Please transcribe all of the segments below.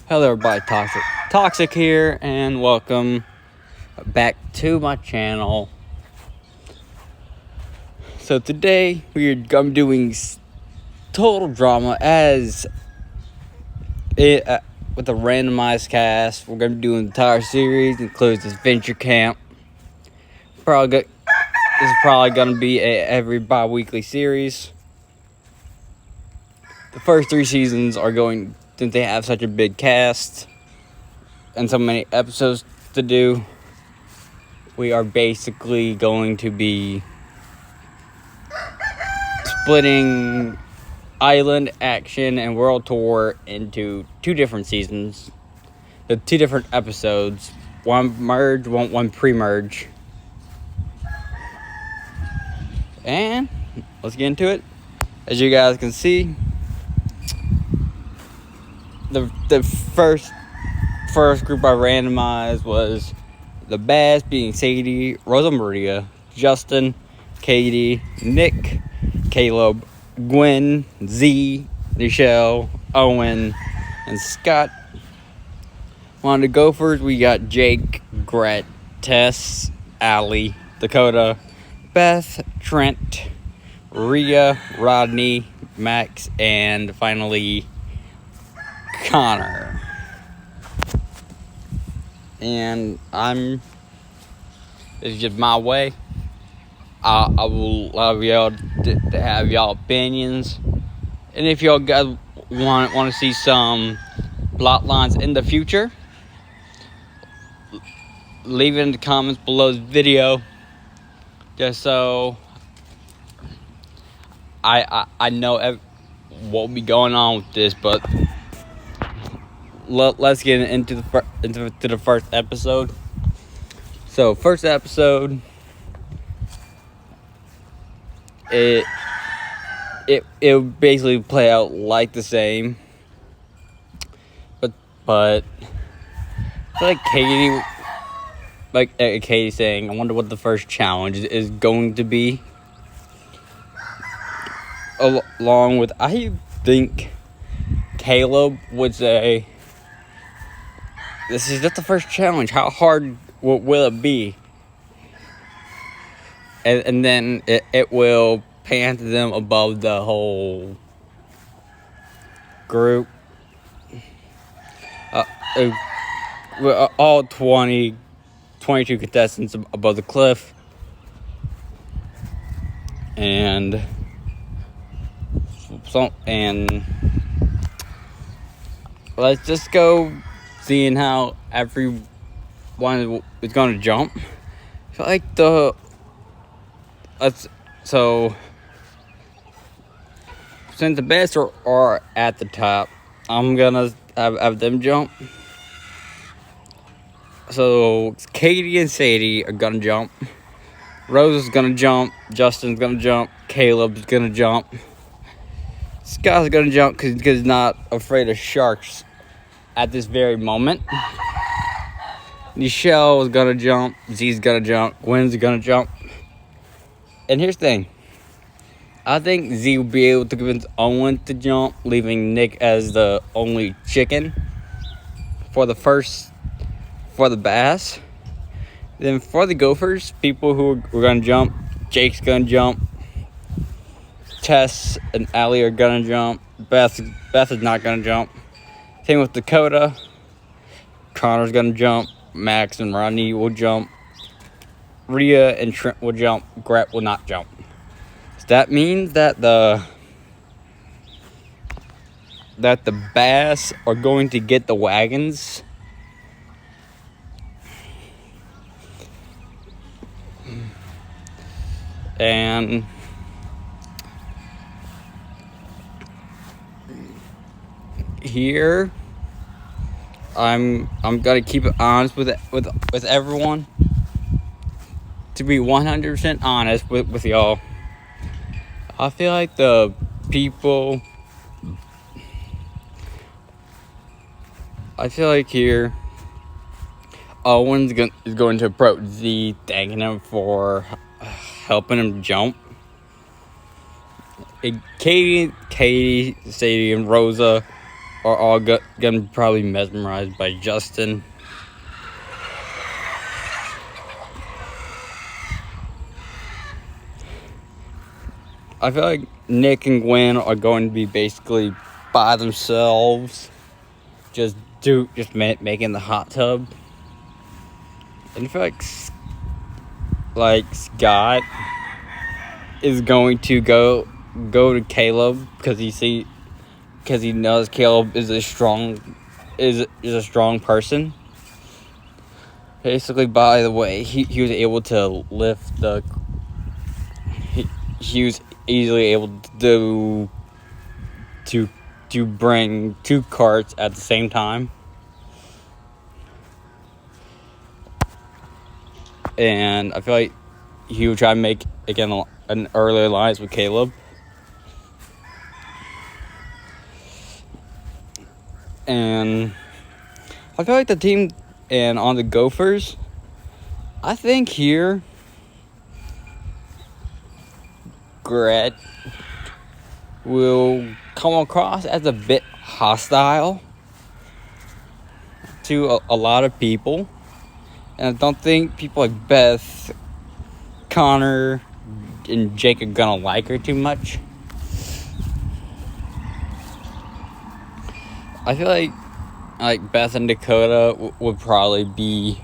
Hello everybody, Toxic here, and welcome back to my channel. So today we're gonna be doing total drama as it with a randomized cast. We're gonna be doing the entire series, includes Adventure Camp. This is probably gonna be every bi-weekly series. The first 3 seasons are going, since they have such a big cast and so many episodes to do, we are basically going to be splitting Island, Action, and World Tour into 2 different seasons. The 2 different episodes. One merge, one pre-merge. And let's get into it. As you guys can see, the first group I randomized was the Bass, being Sadie, Rosa Maria, Justin, Katie, Nick, Caleb, Gwen, Z, Nichelle, Owen, and Scott. On the Gophers, we got Jake, Gret, Tess, Allie, Dakota, Beth, Trent, Rhea, Rodney, Max, and finally Connor. And it's just my way. I will love y'all to have y'all opinions, and if y'all guys want to see some plot lines in the future, leave it in the comments below this video, just so I know what will be going on with this. But let's get into the first episode. So first episode, it would basically play out like the same, but I feel like Katie saying, I wonder what the first challenge is going to be. Along with, I think Caleb would say, this is just the first challenge. How hard will it be? And then it will pan to them above the whole group. All 22 contestants above the cliff. And let's just go seeing how everyone is going to jump. I feel like so since the best are at the top, I'm gonna have them jump. So Katie and Sadie are gonna jump. Rose is gonna jump. Justin's gonna jump. Caleb's gonna jump. Scott's gonna jump because he's not afraid of sharks at this very moment. Nichelle is gonna jump. Z's gonna jump. Gwen's gonna jump. And here's the thing. I think Z will be able to convince Owen to jump, leaving Nick as the only chicken for the Bass. Then for the Gophers, people who are gonna jump, Jake's gonna jump. Tess and Allie are gonna jump. Beth is not gonna jump. Same with Dakota. Connor's gonna jump. Max and Rodney will jump. Rhea and Trent will jump. Gret will not jump. So that means that the Bass are going to get the wagons. And here I'm gonna keep it honest with everyone. To be 100% honest with y'all, I feel like the people, I feel like here Owen's is going to approach Z, thanking him for helping him jump. Katie, Sadie, and Rosa are all gonna be probably mesmerized by Justin. I feel like Nick and Gwen are going to be basically by themselves, just making the hot tub. And I feel like Scott is going to go to Caleb because he knows Caleb is a strong person. Basically, by the way, he was able to lift the. He was easily able to bring 2 carts at the same time. And I feel like he would try to make, again, an early alliance with Caleb. And I feel like the team, and on the Gophers, I think here, Gret will come across as a bit hostile to a lot of people. And I don't think people like Beth, Connor, and Jake are gonna like her too much. I feel like Beth and Dakota would probably be.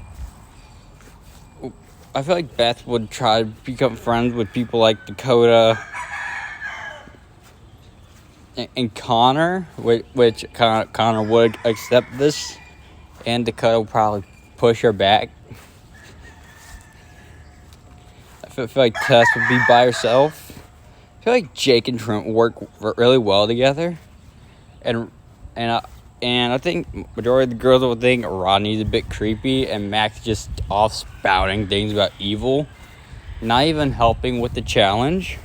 I feel like Beth would try to become friends with people like Dakota and Connor, which Connor would accept this, and Dakota would probably push her back. I feel like Tess would be by herself. I feel like Jake and Trent work really well together, and I think majority of the girls would think Rodney's a bit creepy, and Max just off spouting things about evil, not even helping with the challenge.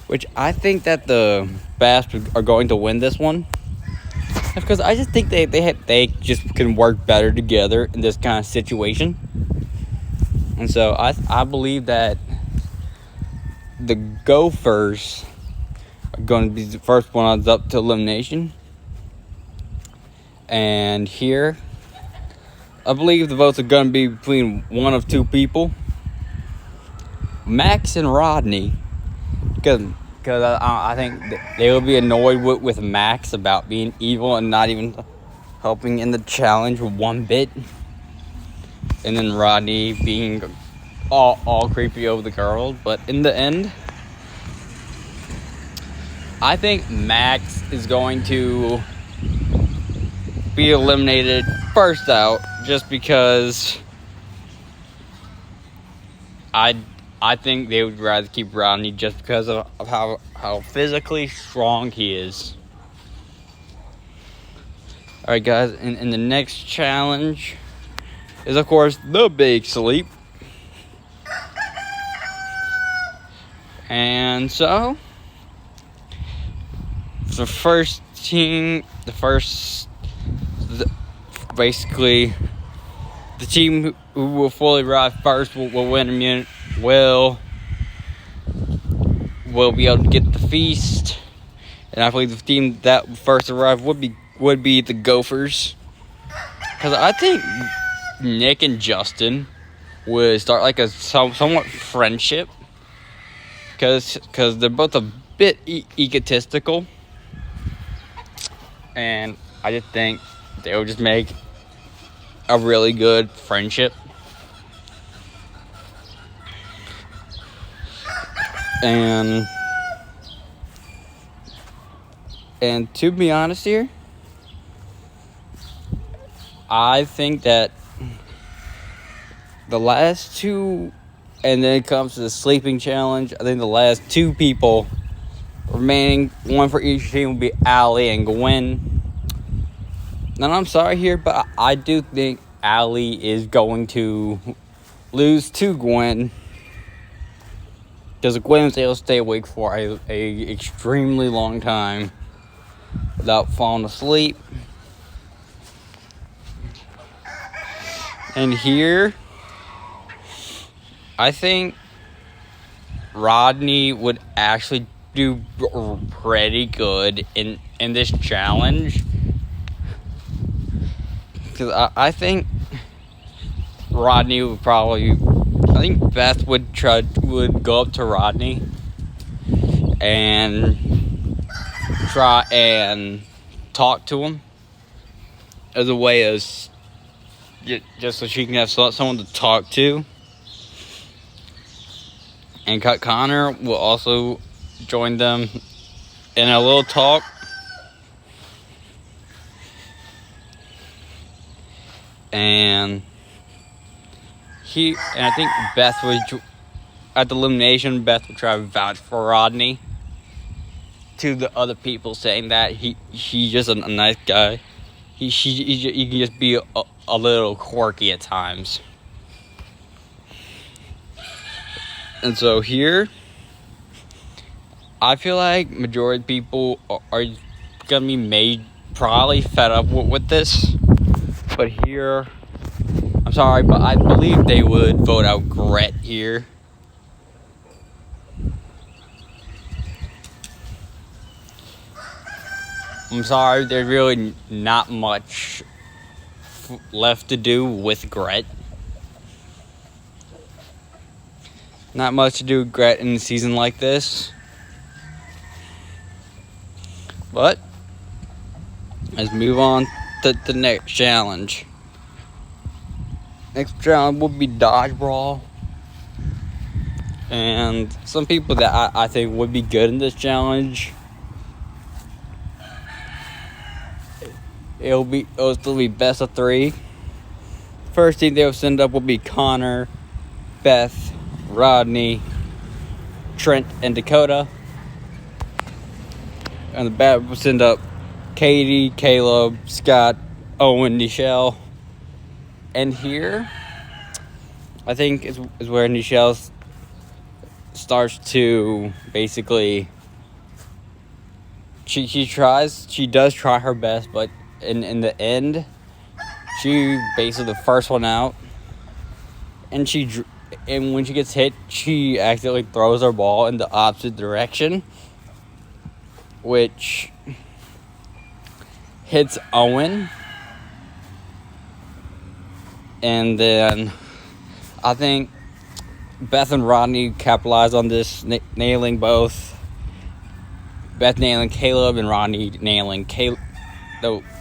Which I think that the Basps are going to win this one, because I just think they just can work better together in this kind of situation. And so I believe that the Gophers are going to be the first one up to elimination. And here, I believe the votes are going to be between one of 2 people, Max and Rodney, because I think they will be annoyed with Max about being evil and not even helping in the challenge one bit. And then Rodney being all creepy over the girls. But in the end, I think Max is going to be eliminated first out, just because I think they would rather keep Rodney just because of how physically strong he is. Alright guys, in the next challenge is of course the big sleep. And so the first team, basically the team who will fully arrive first will win immunity, will be able to get the feast. And I believe the team that first arrived would be the Gophers, because I think Nick and Justin would start like a somewhat friendship, because they're both a bit egotistical, and I just think they would just make a really good friendship. And to be honest here, I think that the last 2, and then it comes to the sleeping challenge, I think the last 2 people remaining, one for each team, will be Allie and Gwen. And I'm sorry here, but I do think Allie is going to lose to Gwen, because Gwen was able to stay awake for a extremely long time without falling asleep. And here, I think Rodney would actually do pretty good in this challenge, because I think Rodney would probably. I think Beth would go up to Rodney and try and talk to him as a way of just so she can have someone to talk to. And Connor will also join them in a little talk. And I think Beth would, at the elimination, Beth would try to vouch for Rodney to the other people, saying that he's just a nice guy. He can just be a little quirky at times. And so here, I feel like majority of people are gonna be probably fed up with this. But here, I'm sorry, but I believe they would vote out Gret here. I'm sorry, there's really not much left to do with Gret. Not much to do with Gret in a season like this. But let's move on to the next challenge. Next challenge will be Dodgeball. And some people that I think would be good in this challenge. It'll still be best of 3. First team they'll send up will be Connor, Beth, Rodney, Trent, and Dakota. And the bat will send up Katie, Caleb, Scott, Owen, Nichelle. And here, I think is where Nichelle starts to basically. She does try her best, but in the end, she basically the first one out, and when she gets hit, she accidentally throws her ball in the opposite direction, which hits Owen. And then I think Beth and Rodney capitalize on this, nailing both. Beth nailing Caleb and Rodney nailing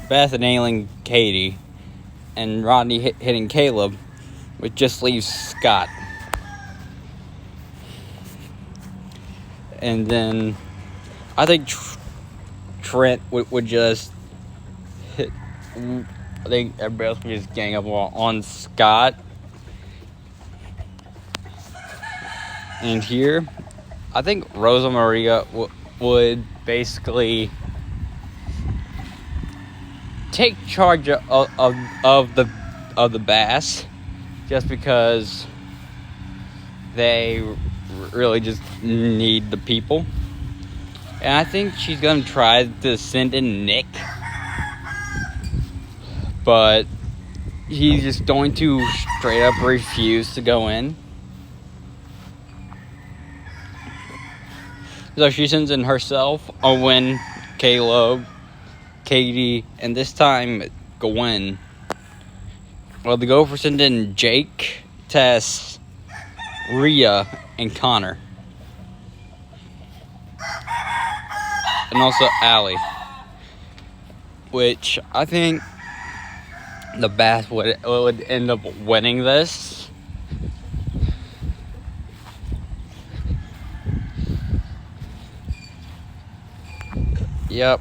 Beth nailing Katie and Rodney hitting Caleb, which just leaves Scott. And then I think Trent would just hit. I think everybody else would just gang up on Scott. And here, I think Rosa Maria would basically take charge of the bass, just because they really just need the people. And I think she's gonna try to send in Nick, but he's just going to straight up refuse to go in. So she sends in herself, Owen, Caleb, Katie, and this time Gwen. Well, the Gophers send in Jake, Tess, Rhea, and Connor. And also Allie. Which I think the Bass would end up winning this. Yep.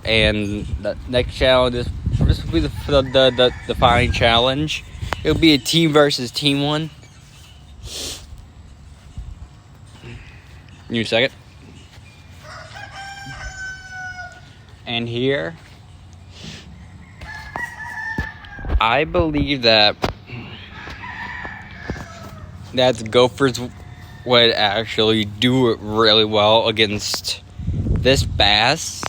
And the next challenge is this will be the defining challenge. It'll be a team versus team one. Give me a second. And here, I believe that the Gophers would actually do it really well against this bass,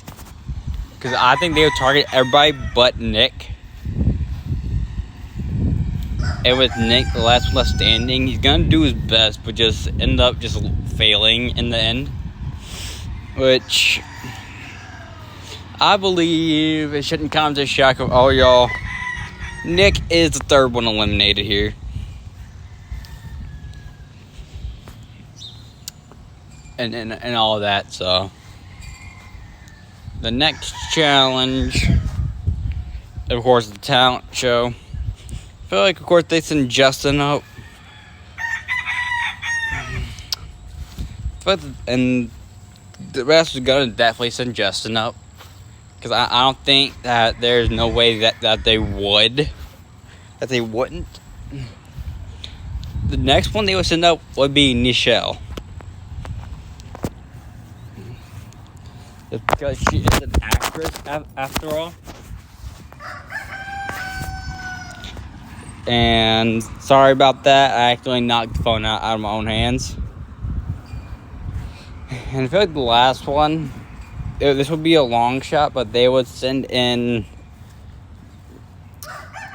because I think they would target everybody but Nick. And with Nick, the last one left standing, he's gonna do his best, but just end up just failing in the end. Which I believe it shouldn't come to the shock of all y'all. Nick is the third one eliminated here. And all of that, so. The next challenge, of course, the talent show. I feel like, of course, they send Justin up. And the rest is going to definitely send Justin up. Because I don't think that there's no way that they would. That they wouldn't. The next one they would send up would be Nichelle. Just because she is an actress, after all. And sorry about that. I actually knocked the phone out of my own hands. And I feel like the last one, this would be a long shot, but they would send in.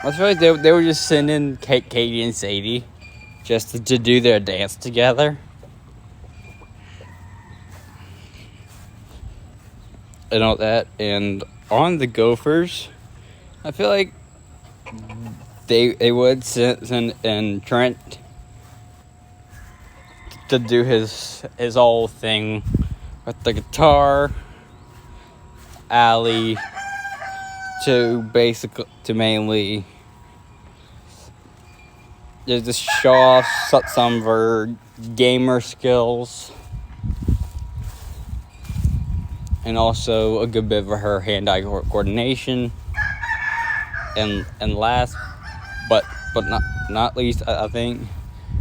I feel like they would just send in Katie and Sadie just to do their dance together. And all that. And on the Gophers, I feel like they would send in Trent to do his whole thing with the guitar. Allie to mainly just show off some of her gamer skills. And also a good bit of her hand-eye coordination. And last, but not least, I think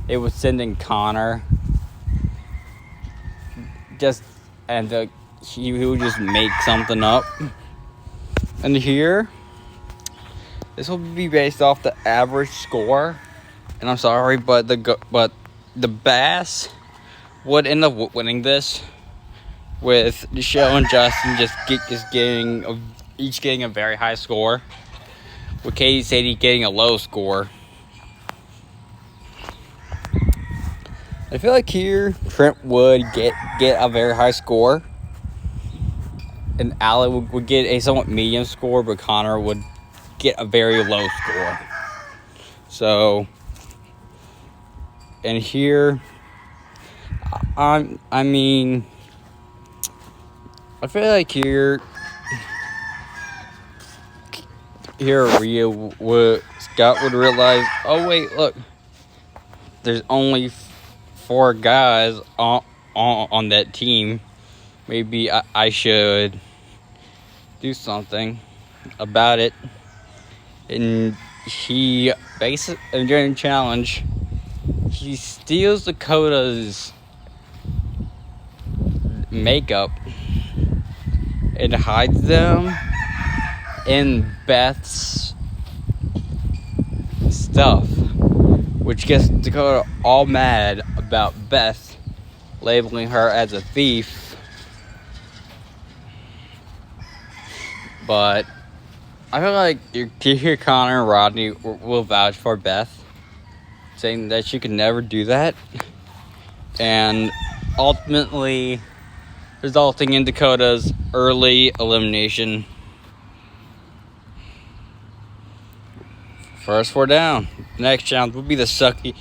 it was sending Connor. He would just make something up. And here, this will be based off the average score. And I'm sorry, but the Bass would end up winning this, with Nichelle and Justin each getting a very high score, with Katie and Sadie getting a low score. I feel like here Trent would get a very high score, and Allie would get a somewhat medium score, but Connor would get a very low score. So, and here, I feel like here Scott would realize, oh wait, look, there's only 4 guys on that team. Maybe I should do something about it. And he basically, during the challenge, he steals Dakota's makeup and hides them in Beth's stuff, which gets Dakota all mad about Beth labeling her as a thief. But I feel like here Connor and Rodney will vouch for Beth, saying that she could never do that, and ultimately resulting in Dakota's early elimination. First 4 down. The next challenge will be the sucky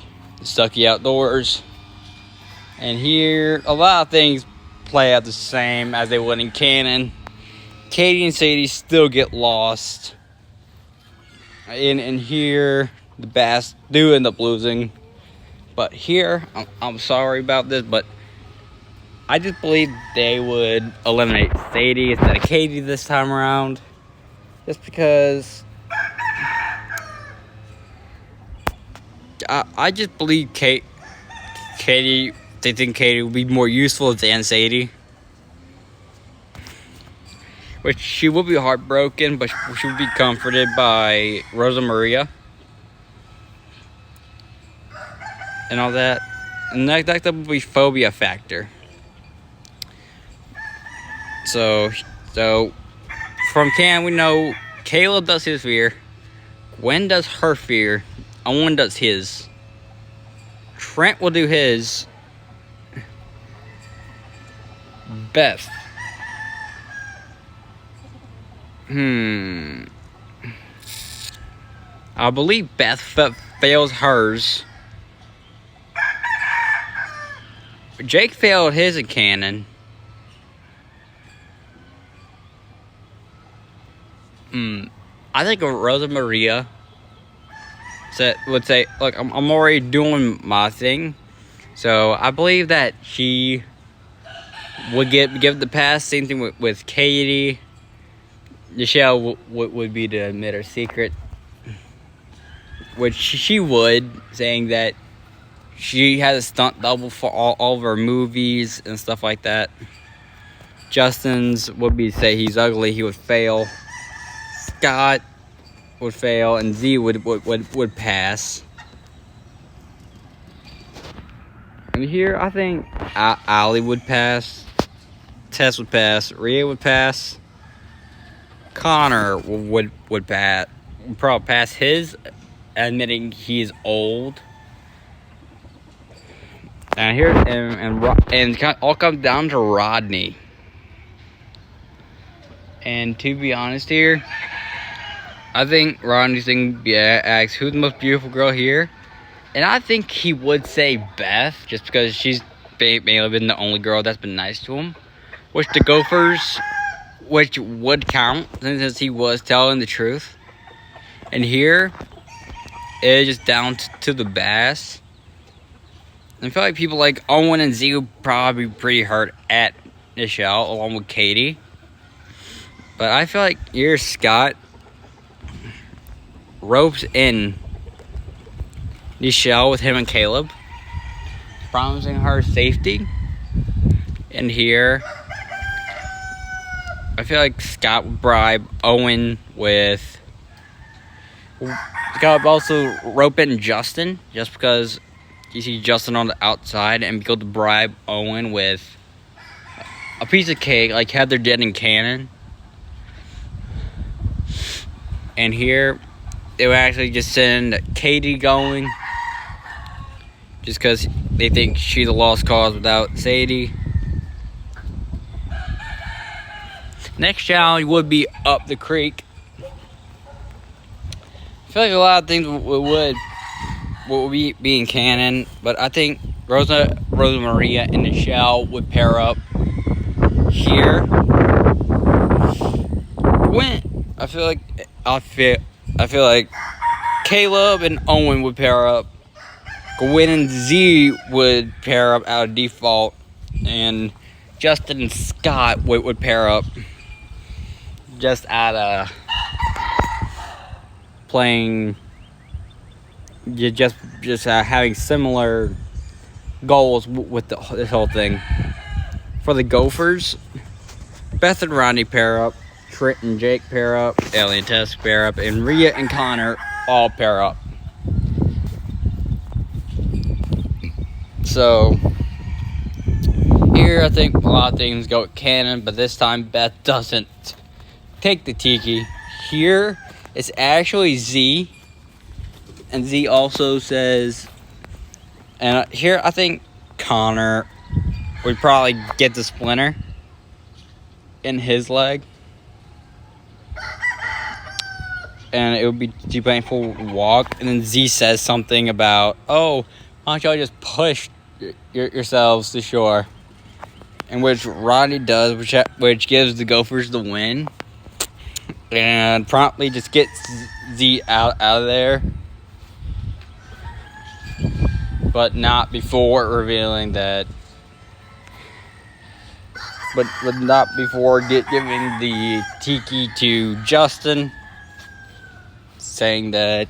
outdoors. And here, a lot of things play out the same as they would in Cannon. Katie and Sadie still get lost. And here, the Bass do end up losing. But here, I'm sorry about this, but I just believe they would eliminate Sadie instead of Katie this time around. Just because I just believe Katie, they think Katie would be more useful than Sadie. Which she will be heartbroken, but she will be comforted by Rosa Maria. And all that. And that will be phobia factor. So from Cam, we know Caleb does his fear, Gwen does her fear, Owen does his, Trent will do his, Beth Hmm. I believe Beth fails hers. Jake failed his in canon. I think Rosa Maria would say, look, I'm already doing my thing. So I believe that she would give the pass. Same thing with Katie. Michelle would be to admit her secret. Which she would, saying that she has a stunt double for all of her movies and stuff like that. Justin's would be to say he's ugly, he would fail. Scott would fail, and Z would pass. And here, I think Allie would pass. Tess would pass. Rhea would pass. Connor would pass. Would probably pass his, admitting he's old. And here, and it all comes down to Rodney. And to be honest here, I think Rodney's thing asks who's the most beautiful girl here. And I think he would say Beth, just because she's may have been the only girl that's been nice to him. Which the Gophers, which would count, since he was telling the truth. And here, it's just down to the Bass. I feel like people like Owen and Z would probably be pretty hurt at Michelle, along with Katie. But I feel like here Scott ropes in Michelle with him and Caleb, promising her safety. And here, I feel like Scott would bribe Owen with... Scott would also rope in Justin, just because you see Justin on the outside, and be able to bribe Owen with a piece of cake, like Heather did in canon. And here, they would actually just send Katie going, just because they think she's a lost cause without Sadie. Next challenge would be up the creek. I feel like a lot of things would be in canon, but I think Rosa Maria and Michelle would pair up here. I feel like Caleb and Owen would pair up. Gwen and Z would pair up out of default, and Justin and Scott would pair up just out of playing, just having similar goals with this whole thing. For the Gophers, Beth and Rodney pair up, Trent and Jake pair up, Ellie and Tess pair up, and Rhea and Connor all pair up. So here I think a lot of things go with canon, but this time Beth doesn't take the tiki. Here it's actually Z, and Z also says, and here I think Connor would probably get the splinter in his leg, and it would be too painful to walk. And then Z says something about, oh, why don't y'all just push yourselves to shore? In which Rodney does, which gives the Gophers the win, and promptly just gets Z out of there, but not before revealing that. But not before giving the tiki to Justin, saying that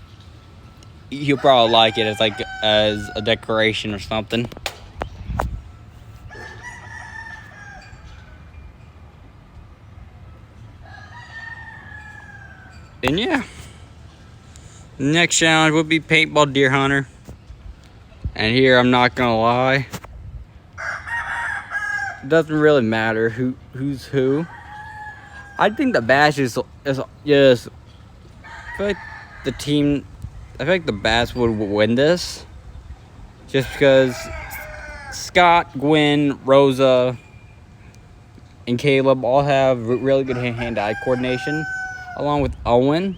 he'll probably like it as a decoration or something. And yeah, the next challenge would be Paintball Deer Hunter. And here, I'm not gonna lie, it doesn't really matter who's who. I think the Bash is just, I feel like the Bash would win this, just because Scott, Gwen, Rosa, and Caleb all have really good hand-eye coordination. along with Owen.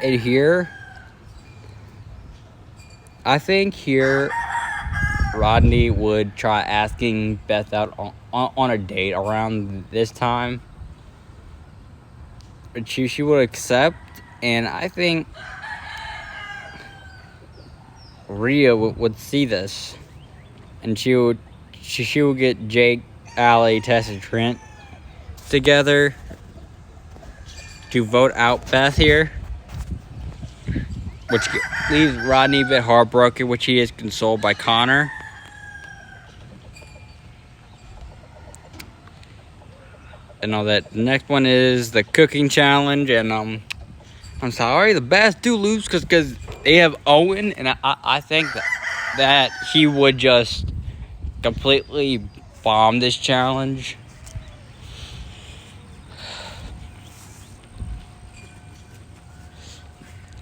And here, I think here Rodney would try asking Beth out on a date around this time. But she would accept, and I think Rhea would see this, and she would get Jake, Allie, Tess, and Trent together to vote out Beth here, which leaves Rodney a bit heartbroken, which he is consoled by Connor. And all that. The next one is the cooking challenge, and I'm sorry, the Bass do lose because they have Owen, and I think that he would just completely bomb this challenge.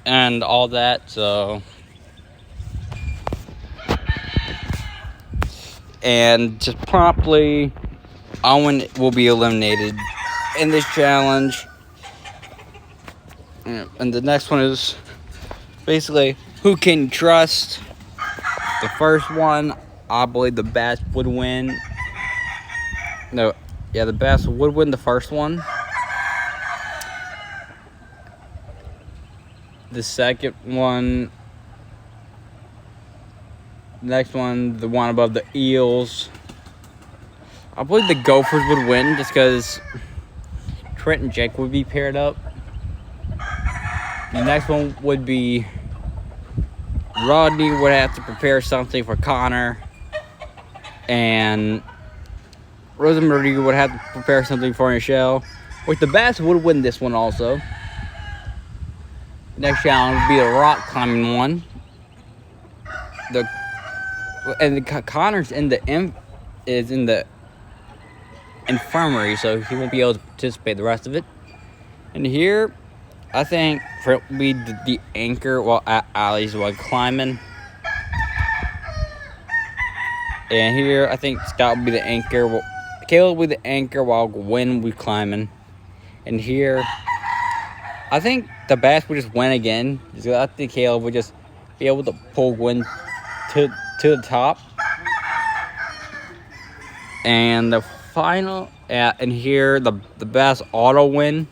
And all that, so. And just promptly, Owen will be eliminated in this challenge. And the next one is basically who can you trust. The first one, I believe the Bass would win. The Bass would win the first one. The second one, next one, the one above the Eels, I believe the Gophers would win just because Trent and Jake would be paired up. The next one would be Rodney would have to prepare something for Connor, and Rosemary would have to prepare something for Michelle, which the Bass would win this one also. The next challenge would be the rock climbing one. Connor's in the infirmary, so he won't be able to participate the rest of it. And here, I think Fred will be the anchor while Allie's climbing. And here, I think Scott will be the anchor. Caleb will be the anchor while Gwen will be climbing. And here, I think the Bass would just win again. I think Caleb would just be able to pull Gwen to the top. And the final, and here the Bass auto win.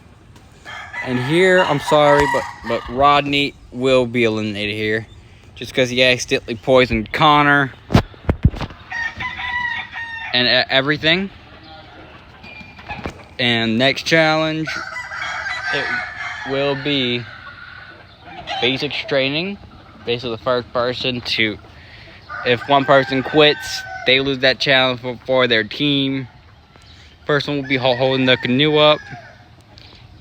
And here, I'm sorry, but Rodney will be eliminated here, just because he accidentally poisoned Connor and everything. And next challenge, it will be basic training. Basically, the first person to, if one person quits, they lose that challenge for their team. First one will be holding the canoe up.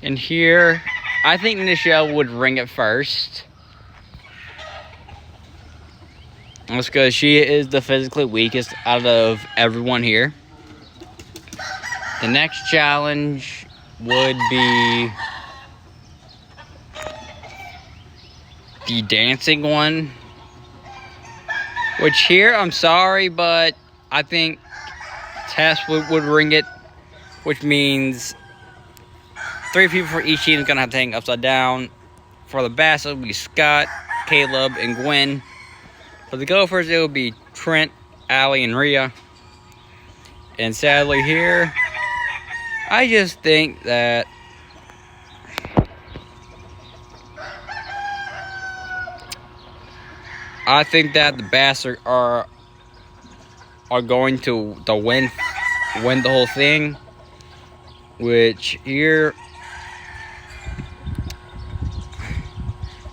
And here, I think Nichelle would ring it first. That's because she is the physically weakest out of everyone here. The next challenge would be the dancing one. Which here, I'm sorry, but I think Tess would ring it. Which means 3 people for each team is going to have to hang upside down. For the Bass, it will be Scott, Caleb, and Gwen. For the Gophers, it will be Trent, Allie, and Rhea. And sadly here, I just think that the Bass are going to win the whole thing. Which here,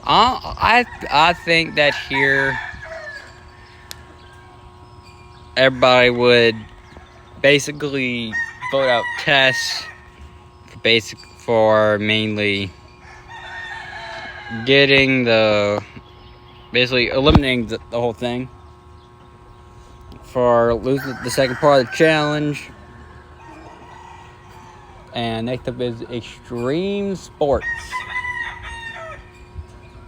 I think that here everybody would basically vote out Tess for mainly getting basically eliminating the whole thing, for losing the second part of the challenge. And next up is Extreme Sports,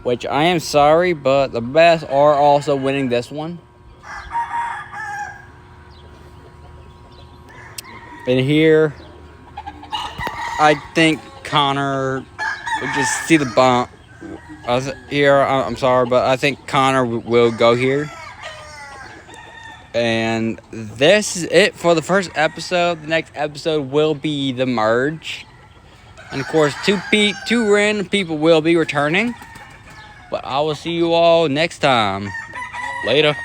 which I am sorry, but the Bass are also winning this one. And here, I think Connor will just see the bump here. I'm sorry, but I think Connor will go here. And this is it for the first episode. The next episode will be the merge. And of course, two random people will be returning. But I will see you all next time. Later.